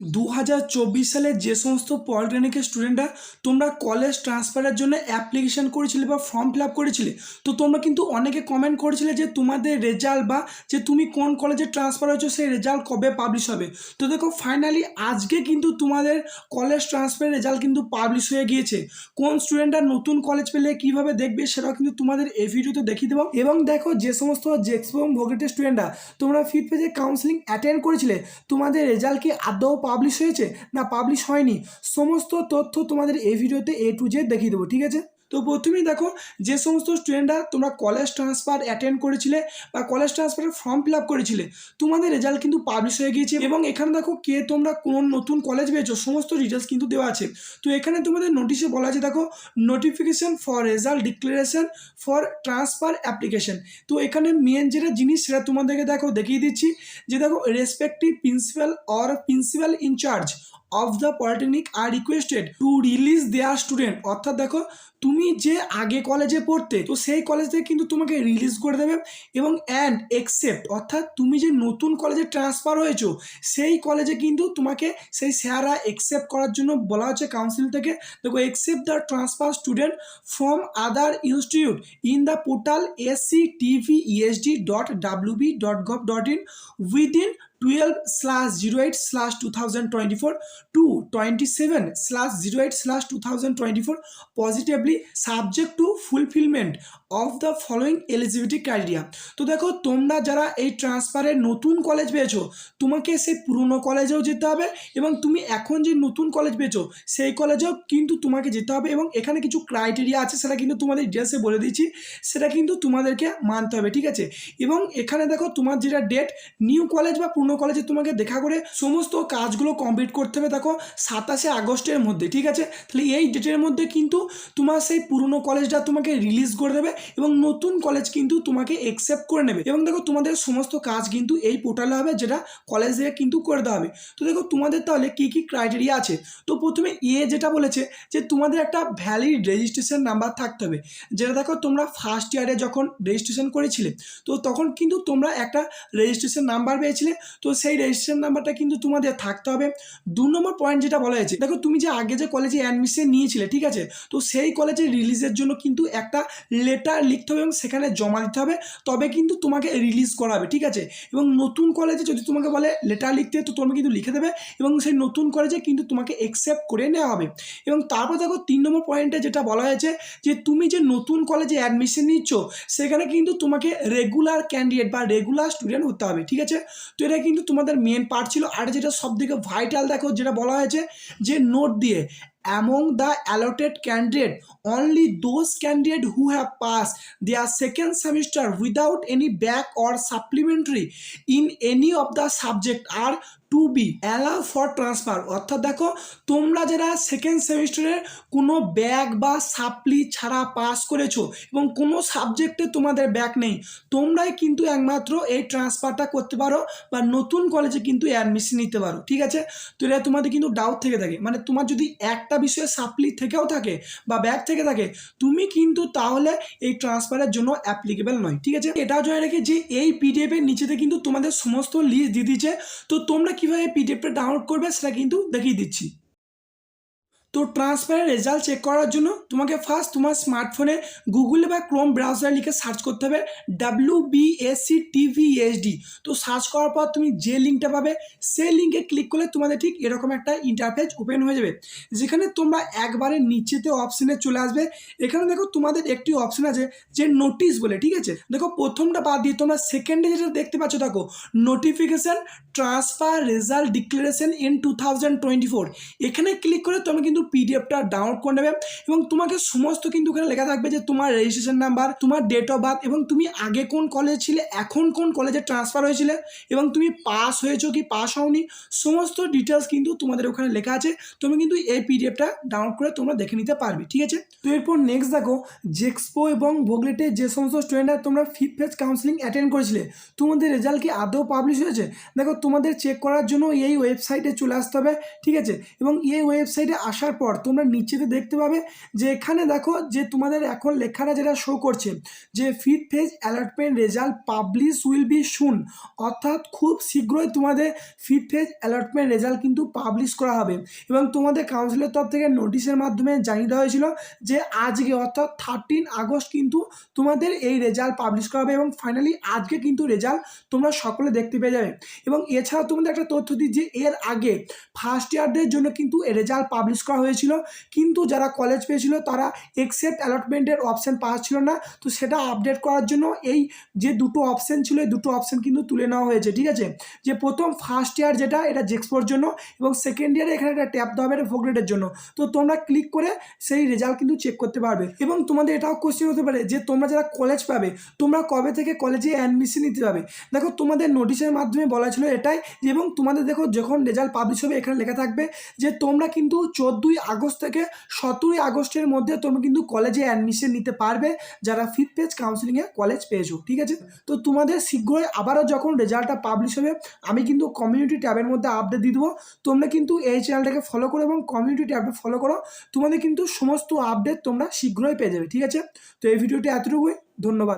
2024 সালে যে সমস্ত পলিটেকনিকের স্টুডেন্টরা তোমরা কলেজ ট্রান্সফারের জন্য অ্যাপ্লিকেশন করেছিলে বা ফর্ম ফিল আপ করেছিলে, তো তোমরা কিন্তু অনেকে কমেন্ট করেছিলে যে তোমাদের রেজাল্ট বা যে তুমি কোন কলেজে ট্রান্সফার হয়েছো সেই রেজাল্ট কবে পাবলিশ হবে। তো দেখো ফাইনালি আজকে কিন্তু তোমাদের কলেজ ট্রান্সফারের রেজাল্ট কিন্তু পাবলিশ হয়ে গিয়েছে। কোন স্টুডেন্টরা নতুন কলেজ পেলে কীভাবে দেখবে সেটাও কিন্তু তোমাদের এই ভিডিওতে দেখিয়ে দেবো। এবং দেখো যে সমস্ত জেক্সপো এবং ভোগেটের স্টুডেন্টরা তোমরা ফিফথ পেজে কাউন্সিলিং অ্যাটেন্ড করেছিলে, তোমাদের রেজাল্ট কি আদৌ পাবলিশ হয়েছে না পাবলিশ হয়নি, সমস্ত তথ্য তোমাদের এই ভিডিওতে A to Z দেখিয়ে দেবো। ঠিক আছে, তো প্রথমেই দেখো যে সমস্ত স্টুডেন্টরা তোমরা কলেজ ট্রান্সফার অ্যাটেন্ড করেছিলে বা কলেজ ট্রান্সফারের ফর্ম ফিল আপ করেছিলে, তোমাদের রেজাল্ট কিন্তু পাবলিশ হয়ে গিয়েছে। এবং এখানে দেখো কে তোমরা কোন নতুন কলেজ পেয়েছো সমস্ত ডিটেলস কিন্তু দেওয়া আছে। তো এখানে তোমাদের নোটিশে বলা আছে দেখো notification for result declaration for transfer application. তো এখানে মেন যেটা জিনিস সেটা তোমাদেরকে দেখো দেখিয়ে দিচ্ছি যে দেখো respective principal or principal in charge of the polytechnic are requested to release their student. অর্থাৎ দেখো তুমি যে আগে কলেজে পড়তে, তো সেই কলেজ থেকে কিন্তু তোমাকে রিলিজ করে দেবে। এবং অ্যান্ড এক্সেপ্ট অর্থাৎ তুমি যে নতুন কলেজে ট্রান্সফার হয়েছো সেই কলেজে কিন্তু তোমাকে সেই স্যাররা একসেপ্ট করার জন্য বলা হচ্ছে কাউন্সিল থেকে। দেখো accept the transfer student from other institute in the portal sctvesd.wb.gov.in within 12/08/2024 to 27/08/2024 positively subject to fulfillment of the following eligibility criteria। তো দেখো তোমরা যারা এই ট্রান্সফারের নতুন কলেজ পেয়েছো তোমাকে সেই পুরনো কলেজেও যেতে হবে এবং তুমি এখন যে নতুন কলেজ পেয়েছো সেই কলেজেও কিন্তু তোমাকে যেতে হবে। এবং এখানে কিছু ক্রাইটেরিয়া আছে সেটা কিন্তু তোমাদের ডিটেলসে বলে দিচ্ছি, সেটা কিন্তু তোমাদেরকে মানতে হবে। ঠিক আছে, এবং এখানে দেখো তোমার যেটা ডেট নিউ কলেজ বা পুরনো কলেজে তোমাকে দেখা করে সমস্ত কাজগুলো কমপ্লিট করতে হবে দেখো 27শে আগস্টের মধ্যে। ঠিক আছে, তাহলে এই ডেটের মধ্যে কিন্তু তোমার সেই পুরনো কলেজটা তোমাকে রিলিজ করে দেবে এবং নতুন কলেজ কিন্তু তোমাকে একসেপ্ট করে নেবে। এবং দেখো তোমাদের সমস্ত কাজ কিন্তু এই পোর্টালে হবে, যেটা কলেজ থেকে কিন্তু করে দেওয়া হবে। তো দেখো তোমাদের তাহলে কী কী ক্রাইটেরিয়া আছে। তো প্রথমে যেটা বলেছে যে তোমাদের একটা ভ্যালিড রেজিস্ট্রেশন নাম্বার থাকতে হবে, যেটা দেখো তোমরা ফার্স্ট ইয়ারে যখন রেজিস্ট্রেশন করেছিলে তো তখন কিন্তু তোমরা একটা রেজিস্ট্রেশন নাম্বার পেয়েছিলে, তো সেই রেজিস্ট্রেশন নাম্বারটা কিন্তু তোমাদের থাকতে হবে। 2 নম্বর পয়েন্ট যেটা বলা হয়েছে দেখো তুমি যে আগে যে কলেজে অ্যাডমিশন নিয়েছিলে, ঠিক আছে, তো সেই কলেজে রিলিজের জন্য কিন্তু একটা লেটার লিখতে হবে এবং সেখানে জমা দিতে হবে, তবে কিন্তু তোমাকে রিলিজ করা হবে। ঠিক আছে, এবং নতুন কলেজে যদি তোমাকে বলে লেটার লিখতে তো তুমি কিন্তু লিখে দেবে এবং সেই নতুন কলেজে কিন্তু তোমাকে একসেপ্ট করে নেওয়া হবে। এবং তারপর দেখো 3 নম্বর পয়েন্টে যেটা বলা হয়েছে যে তুমি যে নতুন কলেজে অ্যাডমিশন নিচ্ছ সেখানে কিন্তু তোমাকে রেগুলার ক্যান্ডিডেট বা রেগুলার স্টুডেন্ট হতে হবে। ঠিক আছে, তো এটা কিন্তু তোমাদের মেন পার্ট ছিল। আর যেটা সবথেকে ভাইটাল দেখো যেটা বলা হয়েছে যে নোট দিয়ে among the allotted candidate only those candidate who have passed their second semester without any back or supplementary in any of the subject are to be allow for transfer. অর্থাৎ দেখো তোমরা যারা সেকেন্ড সেমিস্টারে কোনো back বা সাপ্লি ছাড়া pass করেছো এবং কোনো সাবজেক্টে তোমাদের ব্যাক নেই, তোমরাই কিন্তু একমাত্র এই ট্রান্সফারটা করতে পারো বা নতুন কলেজে কিন্তু অ্যাডমিশন নিতে পারো। ঠিক আছে, তো এটা তোমাদের কিন্তু ডাউট থেকে থাকে, মানে তোমার যদি একটা বিষয়ে সাপ্লি থেকেও থাকে বা ব্যাক থেকে থাকে তুমি কিন্তু তাহলে এই ট্রান্সফারের জন্য অ্যাপ্লিকেবল নয়। ঠিক আছে, এটাও জেনে রেখে যে এই পিডিএফের নিচেতে কিন্তু তোমাদের সমস্ত লিস্ট দিয়ে দিচ্ছে, তো তোমরা কিভাবে পিডিএফটা ডাউনলোড করবে সেটা কিন্তু দেখিয়ে দিচ্ছি। তো ট্রান্সফারের রেজাল্ট চেক করার জন্য তোমাকে ফার্স্ট তোমার স্মার্টফোনে গুগল বা ক্রোম ব্রাউজারে লিখে সার্চ করতে হবে WBSCTVSD। তো সার্চ করার পর তুমি যে লিঙ্কটা পাবে সেই লিঙ্কে ক্লিক করলে তোমাদের ঠিক এরকম একটা ইন্টারফেস ওপেন হয়ে যাবে, যেখানে তোমরা একবারে নিচেতে অপশানে চলে আসবে। এখানে দেখো তোমাদের একটি অপশান আছে যে নোটিশ বলে। ঠিক আছে, দেখো প্রথমটা বাদ দিয়ে তোমরা সেকেন্ডে যেটা দেখতে পাচ্ছ দেখো notification transfer result declaration in 2024, এখানে ক্লিক করে তুমি কিন্তু পিডিএফটা ডাউনলোড করে নেবে এবং তোমাকে সমস্ত কিন্তু এখানে লেখা থাকবে যে তোমার রেজিস্ট্রেশন নাম্বার, তোমার ডেট অফ বার্থ এবং তুমি আগে কোন কলেজ ছিলে, এখন কোন কলেজে ট্রান্সফার হয়েছিলে এবং তুমি পাস হয়েছো কি পাস হওনি, সমস্ত ডিটেলস কিন্তু তোমাদের ওখানে লেখা আছে। তুমি কিন্তু এই পিডিএফটা ডাউনলোড করে তোমরা দেখে নিতে পারবে। ঠিক আছে, তো এরপর নেক্সট দেখো জেক্সপো এবং ভোগলেটে যে সমস্ত স্টুডেন্টরা তোমরা ফিফথ ফেজ কাউন্সিলিং অ্যাটেন্ড করেছিলে তোমাদের রেজাল্ট কি আদৌ পাবলিশ হয়েছে। দেখো তোমাদের চেক করার জন্য এই ওয়েবসাইটে চলে আসতে হবে। ঠিক আছে, এবং এই ওয়েবসাইটে আসার আসার পর তোমরা নিচেতে দেখতে পাবে যে এখানে দেখো যে তোমাদের এখন লেখাটা যেটা শো করছে যে 5th phase allotment result publish will be soon, অর্থাৎ খুব শীঘ্রই তোমাদের 5th ফেজ অ্যালটমেন্ট রেজাল্ট কিন্তু পাবলিশ করা হবে এবং তোমাদের কাউন্সিলের তরফ থেকে নোটিশের মাধ্যমে জানিয়ে দেওয়া হয়েছিল যে আজকে অর্থাৎ 13 আগস্ট কিন্তু তোমাদের এই রেজাল্ট পাবলিশ করা হবে এবং ফাইনালি আজকে কিন্তু রেজাল্ট তোমরা সকলে দেখতে পেয়ে যাবে। এবং এছাড়াও তোমাদের একটা তথ্য দিই যে এর আগে ফার্স্ট ইয়ারদের জন্য কিন্তু রেজাল্ট পাবলিশ করা হয়েছিল, কিন্তু যারা কলেজ পেয়েছিল তারা এক্সেপ্ট অ্যালটমেন্টের অপশান পাচ্ছিল না, তো সেটা আপডেট করার জন্য এই যে দুটো অপশান ছিল এই দুটো অপশান কিন্তু তুলে নেওয়া হয়েছে। ঠিক আছে, যে প্রথম ফার্স্ট ইয়ার যেটা এটা জেক্সপোর জন্য এবং সেকেন্ড ইয়ারে এখানে একটা ট্যাপ দেওয়া হবে এটা ফোগ্রেডের জন্য, তো তোমরা ক্লিক করে সেই রেজাল্ট কিন্তু চেক করতে পারবে। এবং তোমাদের এটাও কোশ্চেন হতে পারে যে তোমরা যারা কলেজ পাবে তোমরা কবে থেকে কলেজে অ্যাডমিশন নিতে পাবে। দেখো তোমাদের নোটিশের মাধ্যমে বলা ছিল এটাই, এবং তোমাদের দেখো যখন রেজাল্ট পাবলিশ হবে এখানে লেখা থাকবে যে তোমরা কিন্তু 14ই আগস্ট থেকে 17ই আগস্টের মধ্যে তোমরা কিন্তু কলেজে অ্যাডমিশন নিতে পারবে যারা 5th ফেজ কাউন্সিলিংয়ে কলেজ পেয়েছো। ঠিক আছে, তো তোমাদের শীঘ্রই আবারও যখন রেজাল্টটা পাবলিশ হবে আমি কিন্তু কমিউনিটি ট্যাবের মধ্যে আপডেট দিয়ে দেবো, তোমরা কিন্তু এই চ্যানেলটাকে ফলো করো এবং কমিউনিটি ট্যাবটা ফলো করো, তোমাদের কিন্তু সমস্ত আপডেট তোমরা শীঘ্রই পেয়ে যাবে। ঠিক আছে, তো এই ভিডিওটি এতটুকুই, ধন্যবাদ।